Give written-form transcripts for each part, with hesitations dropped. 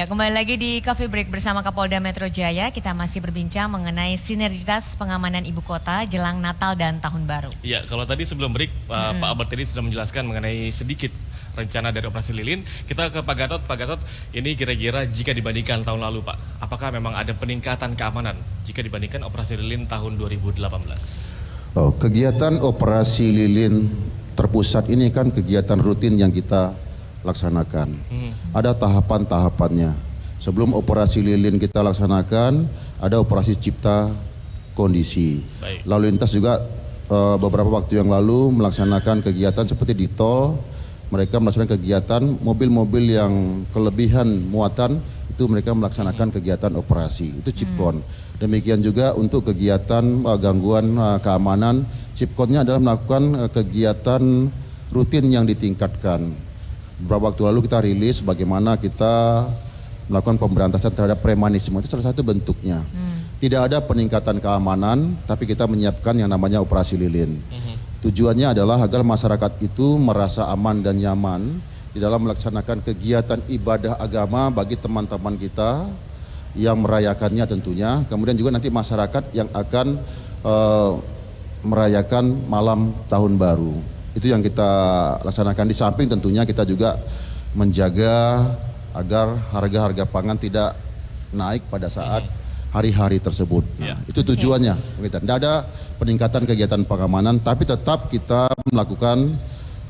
Ya, kembali lagi di Coffee Break bersama Kapolda Metro Jaya. Kita masih berbincang mengenai sinergitas pengamanan ibu kota jelang Natal dan Tahun Baru. Ya, kalau tadi sebelum break Pak Albert tadi sudah menjelaskan mengenai sedikit rencana dari operasi lilin. Kita ke Pak Gatot. Pak Gatot, ini kira-kira jika dibandingkan tahun lalu Pak, apakah memang ada peningkatan keamanan jika dibandingkan operasi lilin tahun 2018? Kegiatan operasi lilin terpusat ini kan kegiatan rutin yang kita laksanakan. Ada tahapan-tahapannya. Sebelum operasi lilin kita laksanakan, ada operasi cipta kondisi. Baik. Lalu lintas juga beberapa waktu yang lalu melaksanakan kegiatan seperti di tol. Mereka melaksanakan kegiatan mobil-mobil yang kelebihan muatan, itu mereka melaksanakan kegiatan operasi. Itu Cipkon. Demikian juga untuk kegiatan gangguan keamanan, Cipkonnya adalah melakukan kegiatan rutin yang ditingkatkan. Beberapa waktu lalu kita rilis bagaimana kita melakukan pemberantasan terhadap premanisme, itu salah satu bentuknya. Tidak ada peningkatan keamanan, tapi kita menyiapkan yang namanya operasi lilin. Tujuannya adalah agar masyarakat itu merasa aman dan nyaman di dalam melaksanakan kegiatan ibadah agama bagi teman-teman kita yang merayakannya tentunya. Kemudian juga nanti masyarakat yang akan merayakan malam tahun baru. Itu yang kita laksanakan. Di samping tentunya kita juga menjaga agar harga-harga pangan tidak naik pada saat hari-hari tersebut. Nah, itu tujuannya. Tidak ada peningkatan kegiatan pengamanan, tapi tetap kita melakukan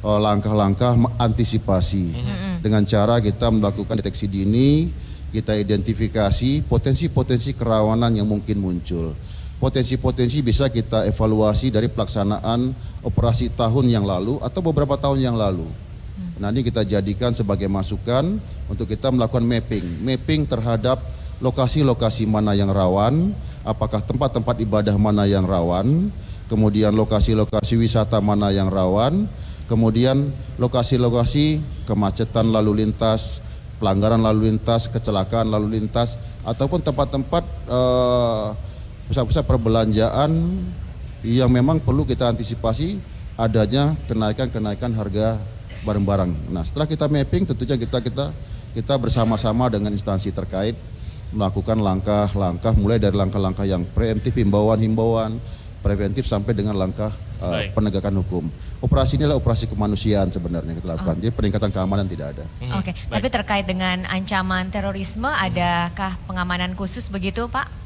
langkah-langkah antisipasi dengan cara kita melakukan deteksi dini, kita identifikasi potensi-potensi kerawanan yang mungkin muncul. Potensi-potensi bisa kita evaluasi dari pelaksanaan operasi tahun yang lalu atau beberapa tahun yang lalu. Nah, ini kita jadikan sebagai masukan untuk kita melakukan mapping terhadap lokasi-lokasi mana yang rawan, apakah tempat-tempat ibadah mana yang rawan, kemudian lokasi-lokasi wisata mana yang rawan, kemudian lokasi-lokasi kemacetan lalu lintas, pelanggaran lalu lintas, kecelakaan lalu lintas, ataupun tempat-tempat pusat-pusat perbelanjaan yang memang perlu kita antisipasi adanya kenaikan harga barang-barang. Nah, setelah kita mapping, tentunya kita bersama-sama dengan instansi terkait melakukan langkah-langkah, mulai dari langkah-langkah yang preemptif, himbauan preventif sampai dengan langkah penegakan hukum. Operasi ini adalah operasi kemanusiaan sebenarnya kita lakukan. Jadi peningkatan keamanan tidak ada. Oke, tapi terkait dengan ancaman terorisme, adakah pengamanan khusus begitu, Pak?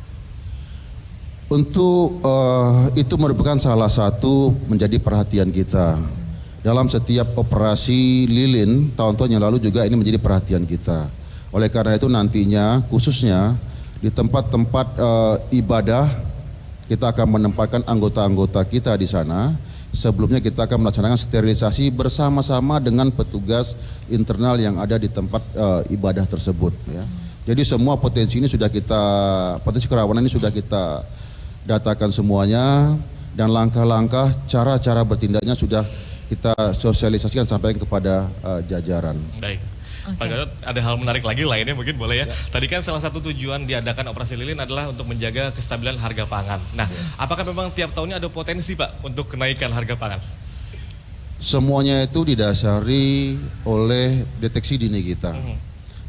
Untuk itu merupakan salah satu menjadi perhatian kita. Dalam setiap operasi lilin tahun-tahun yang lalu juga ini menjadi perhatian kita. Oleh karena itu nantinya khususnya di tempat-tempat ibadah kita akan menempatkan anggota-anggota kita di sana. Sebelumnya kita akan melaksanakan sterilisasi bersama-sama dengan petugas internal yang ada di tempat ibadah tersebut. Ya. Jadi semua potensi kerawanan ini sudah kita datakan semuanya, dan langkah-langkah cara-cara bertindaknya sudah kita sosialisasikan sampai kepada jajaran. Baik. Pak Gatot, ada hal menarik lagi lainnya mungkin boleh ya. Tadi kan salah satu tujuan diadakan operasi lilin adalah untuk menjaga kestabilan harga pangan. Nah, apakah memang tiap tahunnya ada potensi Pak untuk kenaikan harga pangan? Semuanya itu didasari oleh deteksi dini kita.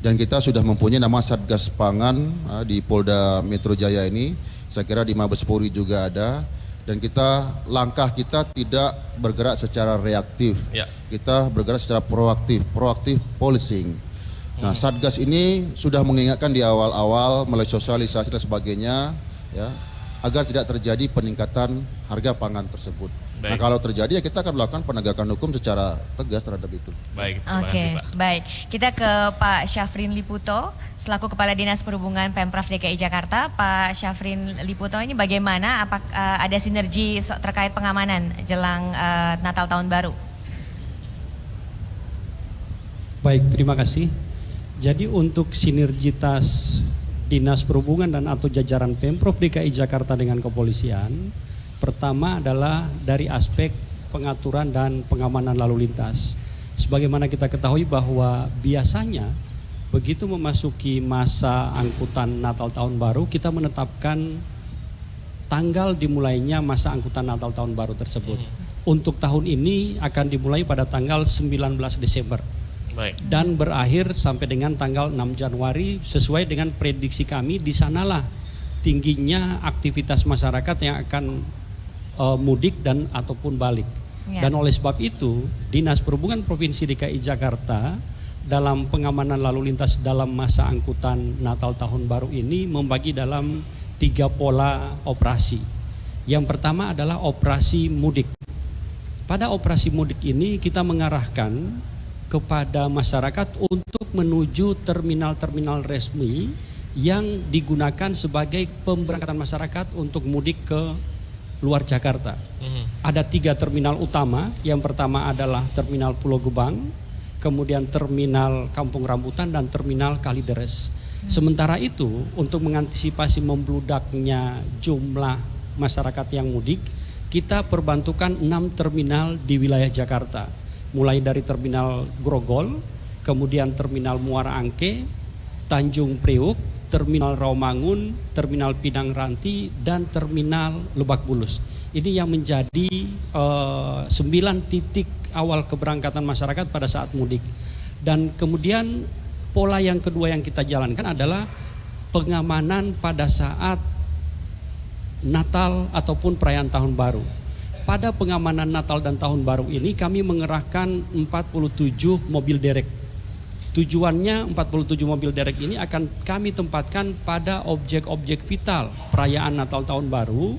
Dan kita sudah mempunyai nama Satgas Pangan di Polda Metro Jaya ini. Saya kira di Mabes Polri juga ada. Dan langkah kita tidak bergerak secara reaktif. Kita bergerak secara proaktif policing. Nah, Satgas ini sudah mengingatkan di awal-awal melalui sosialisasi dan sebagainya, ya, agar tidak terjadi peningkatan harga pangan tersebut. Nah, kalau terjadi ya kita akan melakukan penegakan hukum secara tegas terhadap itu. Baik, terima kasih Pak. Baik. Kita ke Pak Syafrin Liputo, selaku Kepala Dinas Perhubungan Pemprov DKI Jakarta. Pak Syafrin Liputo, ini bagaimana? Ada sinergi terkait pengamanan jelang Natal Tahun Baru? Baik, terima kasih. Jadi untuk sinergitas Dinas Perhubungan dan atau jajaran Pemprov DKI Jakarta dengan kepolisian, pertama adalah dari aspek pengaturan dan pengamanan lalu lintas. Sebagaimana kita ketahui bahwa biasanya begitu memasuki masa angkutan Natal Tahun Baru, kita menetapkan tanggal dimulainya masa angkutan Natal Tahun Baru tersebut. Untuk tahun ini akan dimulai pada tanggal 19 Desember. Baik. dan berakhir sampai dengan tanggal 6 Januari sesuai dengan prediksi kami. Di sanalah tingginya aktivitas masyarakat yang akan mudik dan ataupun balik. Ya. Dan oleh sebab itu Dinas Perhubungan Provinsi DKI Jakarta dalam pengamanan lalu lintas dalam masa angkutan Natal Tahun Baru ini membagi dalam 3 pola operasi. Yang pertama adalah operasi mudik. Pada operasi mudik ini kita mengarahkan kepada masyarakat untuk menuju terminal-terminal resmi yang digunakan sebagai pemberangkatan masyarakat untuk mudik ke luar Jakarta. Ada 3 terminal utama. Yang pertama adalah Terminal Pulau Gebang, kemudian Terminal Kampung Rambutan, dan Terminal Kalideres. Sementara itu, untuk mengantisipasi membludaknya jumlah masyarakat yang mudik, kita perbantukan 6 terminal di wilayah Jakarta. Mulai dari Terminal Grogol, kemudian Terminal Muara Angke, Tanjung Priuk, Terminal Rawamangun, Terminal Pinang Ranti, dan Terminal Lebak Bulus. Ini yang menjadi 9 titik awal keberangkatan masyarakat pada saat mudik. Dan kemudian pola yang kedua yang kita jalankan adalah pengamanan pada saat Natal ataupun perayaan Tahun Baru. Pada pengamanan Natal dan Tahun Baru ini kami mengerahkan 47 mobil derek. Tujuannya 47 mobil derek ini akan kami tempatkan pada objek-objek vital perayaan Natal Tahun Baru,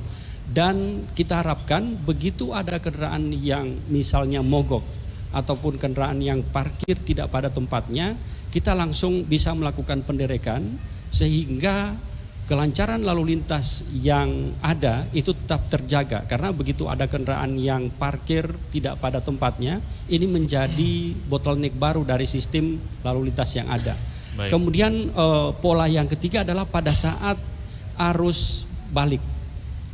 dan kita harapkan begitu ada kendaraan yang misalnya mogok ataupun kendaraan yang parkir tidak pada tempatnya, kita langsung bisa melakukan penderekan sehingga kelancaran lalu lintas yang ada itu tetap terjaga. Karena begitu ada kendaraan yang parkir tidak pada tempatnya, ini menjadi bottleneck baru dari sistem lalu lintas yang ada. Baik. Kemudian pola yang ketiga adalah pada saat arus balik.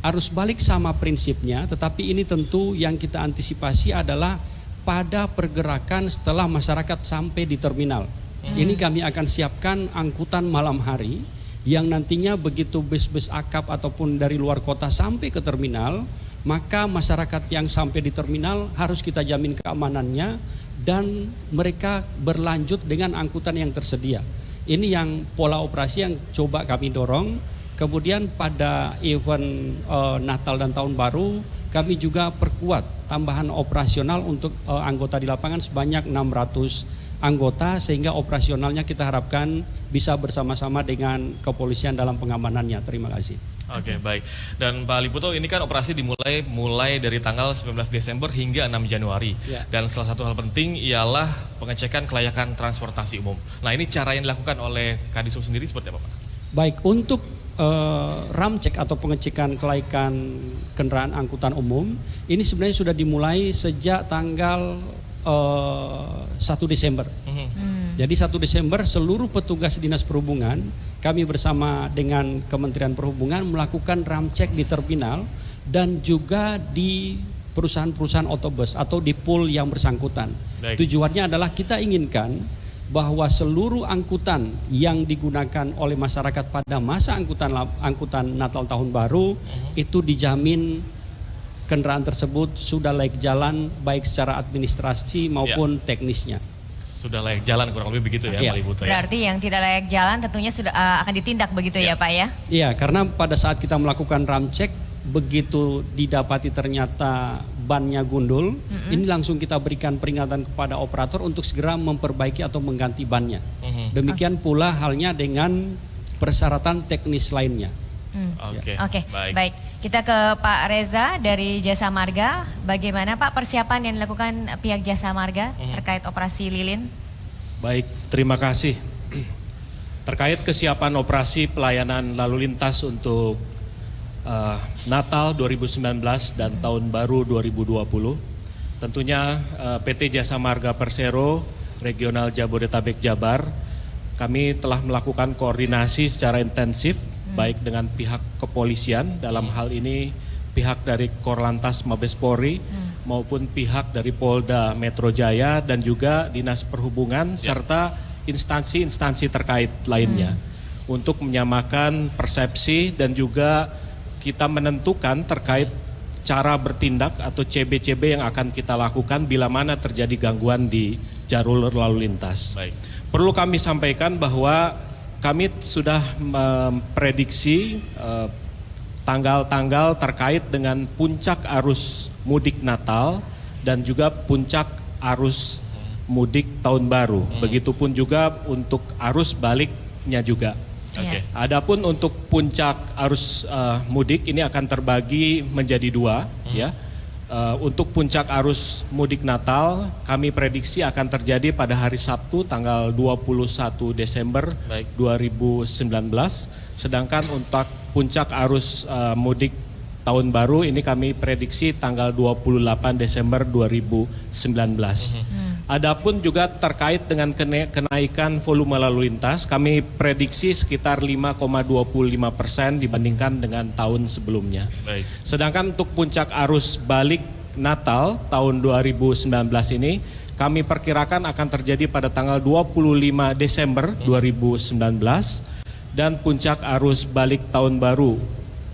Arus balik sama prinsipnya, tetapi ini tentu yang kita antisipasi adalah pada pergerakan setelah masyarakat sampai di terminal. Ini kami akan siapkan angkutan malam hari yang nantinya begitu bus-bus akap ataupun dari luar kota sampai ke terminal, maka masyarakat yang sampai di terminal harus kita jamin keamanannya dan mereka berlanjut dengan angkutan yang tersedia. Ini yang pola operasi yang coba kami dorong. Kemudian pada event Natal dan Tahun Baru kami juga perkuat tambahan operasional untuk anggota di lapangan sebanyak 600 anggota, sehingga operasionalnya kita harapkan bisa bersama-sama dengan kepolisian dalam pengamanannya. Terima kasih. Oke, baik. Dan Pak Liputo, ini kan operasi dimulai dari tanggal 19 Desember hingga 6 Januari. Ya. Dan salah satu hal penting ialah pengecekan kelayakan transportasi umum. Nah, ini cara yang dilakukan oleh Kadisub sendiri seperti apa, Pak? Baik, untuk ramcek atau pengecekan kelayakan kendaraan angkutan umum ini sebenarnya sudah dimulai sejak tanggal 1 Desember. Jadi 1 Desember seluruh petugas Dinas Perhubungan, kami bersama dengan Kementerian Perhubungan melakukan ramcek di terminal dan juga di perusahaan-perusahaan otobus atau di pool yang bersangkutan. Baik. Tujuannya adalah kita inginkan bahwa seluruh angkutan yang digunakan oleh masyarakat pada masa angkutan Natal Tahun Baru itu dijamin kendaraan tersebut sudah layak jalan baik secara administrasi maupun teknisnya. Sudah layak jalan kurang lebih begitu ya, Iya. Pak Liputo ya. Berarti yang tidak layak jalan tentunya sudah akan ditindak begitu ya Pak ya? Iya, karena pada saat kita melakukan ramcek, begitu didapati ternyata bannya gundul, ini langsung kita berikan peringatan kepada operator untuk segera memperbaiki atau mengganti bannya. Demikian pula halnya dengan persyaratan teknis lainnya. Oke, Baik. Kita ke Pak Reza dari Jasa Marga. Bagaimana Pak persiapan yang dilakukan pihak Jasa Marga terkait operasi Lilin? Baik, terima kasih. Terkait kesiapan operasi pelayanan lalu lintas untuk Natal 2019 dan Tahun Baru 2020, tentunya PT Jasa Marga Persero Regional Jabodetabek Jabar, kami telah melakukan koordinasi secara intensif baik dengan pihak kepolisian, dalam hal ini pihak dari Korlantas Mabes Polri maupun pihak dari Polda Metro Jaya dan juga Dinas Perhubungan serta instansi-instansi terkait lainnya untuk menyamakan persepsi dan juga kita menentukan terkait cara bertindak atau CB-CB yang akan kita lakukan bila mana terjadi gangguan di jalur lalu lintas. Baik. Perlu kami sampaikan bahwa kami sudah memprediksi tanggal-tanggal terkait dengan puncak arus mudik Natal dan juga puncak arus mudik Tahun Baru. Begitupun juga untuk arus baliknya juga. Oke. Adapun untuk puncak arus mudik ini akan terbagi menjadi dua, ya. Untuk puncak arus mudik Natal kami prediksi akan terjadi pada hari Sabtu tanggal 21 Desember Baik. 2019. Sedangkan untuk puncak arus mudik Tahun Baru ini kami prediksi tanggal 28 Desember 2019. Adapun juga terkait dengan kenaikan volume lalu lintas, kami prediksi sekitar 5,25% dibandingkan dengan tahun sebelumnya. Baik. Sedangkan untuk puncak arus balik Natal tahun 2019 ini, kami perkirakan akan terjadi pada tanggal 25 Desember 2019 dan puncak arus balik Tahun Baru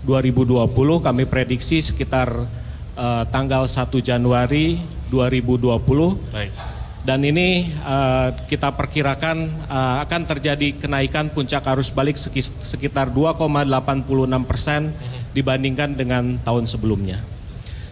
2020 kami prediksi sekitar tanggal 1 Januari 2020. Baik. Dan ini kita perkirakan akan terjadi kenaikan puncak arus balik sekitar 2,86% dibandingkan dengan tahun sebelumnya.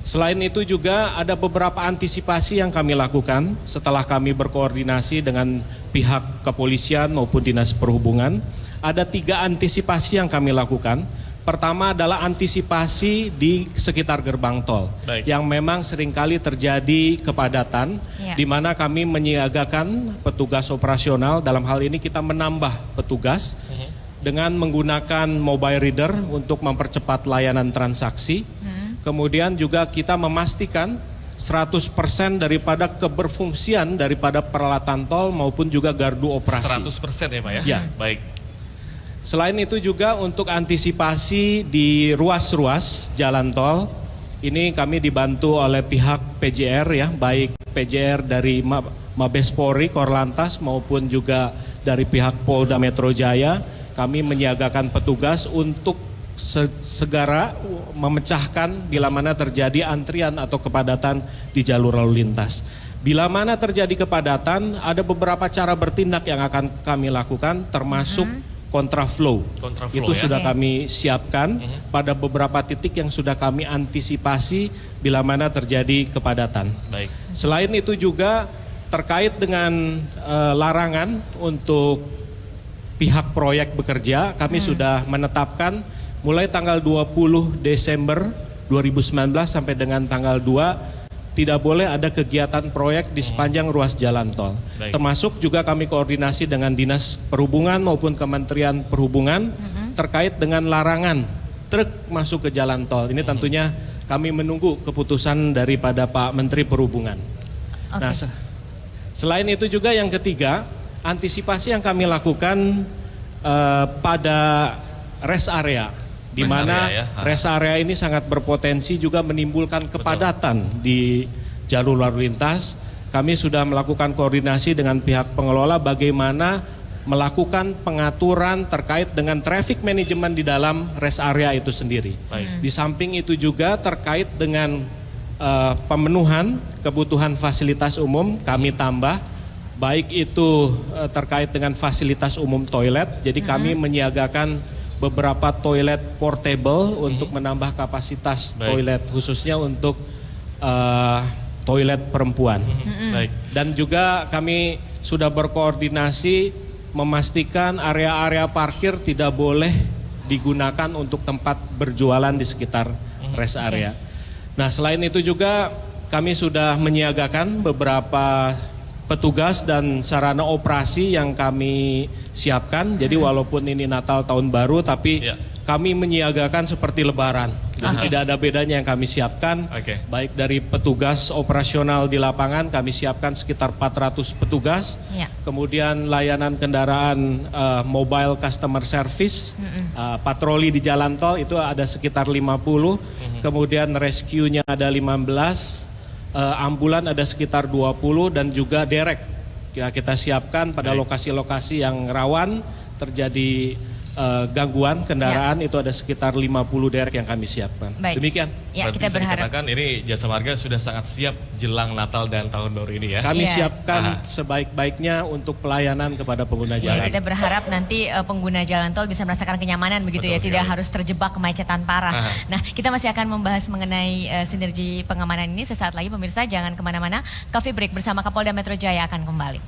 Selain itu juga ada beberapa antisipasi yang kami lakukan setelah kami berkoordinasi dengan pihak kepolisian maupun dinas perhubungan. Ada 3 antisipasi yang kami lakukan. Pertama adalah antisipasi di sekitar gerbang tol. Baik. Yang memang seringkali terjadi kepadatan, di mana kami menyiagakan petugas operasional. Dalam hal ini kita menambah petugas dengan menggunakan mobile reader untuk mempercepat layanan transaksi. Kemudian juga kita memastikan 100% daripada keberfungsian daripada peralatan tol maupun juga gardu operasi. 100% ya Pak ya? Ya. Baik. Selain itu juga untuk antisipasi di ruas-ruas jalan tol, ini kami dibantu oleh pihak PJR ya, baik PJR dari Mabes Polri, Korlantas maupun juga dari pihak Polda Metro Jaya. Kami menyiagakan petugas untuk segera memecahkan bila mana terjadi antrian atau kepadatan di jalur lalu lintas. Bila mana terjadi kepadatan, ada beberapa cara bertindak yang akan kami lakukan termasuk kontraflow. Itu ya. sudah kami siapkan pada beberapa titik yang sudah kami antisipasi bila mana terjadi kepadatan. Baik. Selain itu juga terkait dengan larangan untuk pihak proyek bekerja, kami sudah menetapkan mulai tanggal 20 Desember 2019 sampai dengan tanggal 2 tidak boleh ada kegiatan proyek di sepanjang ruas jalan tol. Baik. Termasuk juga kami koordinasi dengan Dinas Perhubungan maupun Kementerian Perhubungan terkait dengan larangan truk masuk ke jalan tol. Ini tentunya kami menunggu keputusan daripada Pak Menteri Perhubungan. Nah, selain itu juga yang ketiga, antisipasi yang kami lakukan pada rest area, di mana rest area ini sangat berpotensi juga menimbulkan kepadatan di jalur lalu lintas. Kami sudah melakukan koordinasi dengan pihak pengelola bagaimana melakukan pengaturan terkait dengan traffic management di dalam rest area itu sendiri. Di samping itu juga terkait dengan pemenuhan kebutuhan fasilitas umum kami tambah, baik itu terkait dengan fasilitas umum toilet. Jadi kami menyiagakan beberapa toilet portable untuk menambah kapasitas toilet khususnya untuk toilet perempuan. Baik. Dan juga kami sudah berkoordinasi memastikan area-area parkir tidak boleh digunakan untuk tempat berjualan di sekitar rest area. Nah, selain itu juga kami sudah menyiagakan beberapa petugas dan sarana operasi yang kami siapkan. Jadi walaupun ini Natal Tahun Baru tapi kami menyiagakan seperti Lebaran. Jadi tidak ada bedanya yang kami siapkan. Baik dari petugas operasional di lapangan kami siapkan sekitar 400 petugas. Kemudian layanan kendaraan mobile customer service, patroli di jalan tol itu ada sekitar 50. Kemudian rescue-nya ada 15. Ambulan ada sekitar 20 dan juga derek kita siapkan pada lokasi-lokasi yang rawan terjadi gangguan kendaraan itu ada sekitar 50 derek yang kami siapkan. Baik. Demikian. Ya, Berarti kita bisa berharap. dikatakan ini Jasa Marga sudah sangat siap jelang Natal dan Tahun Baru ini ya. Kami Iya. siapkan sebaik-baiknya untuk pelayanan kepada pengguna Ya, jalan. kita berharap nanti pengguna jalan tol bisa merasakan kenyamanan begitu Betul ya, tidak sekali. harus terjebak kemacetan parah. Aha. Nah, kita masih akan membahas mengenai sinergi pengamanan ini sesaat lagi, pemirsa jangan kemana-mana. Coffee Break bersama Kapolda Metro Jaya akan kembali.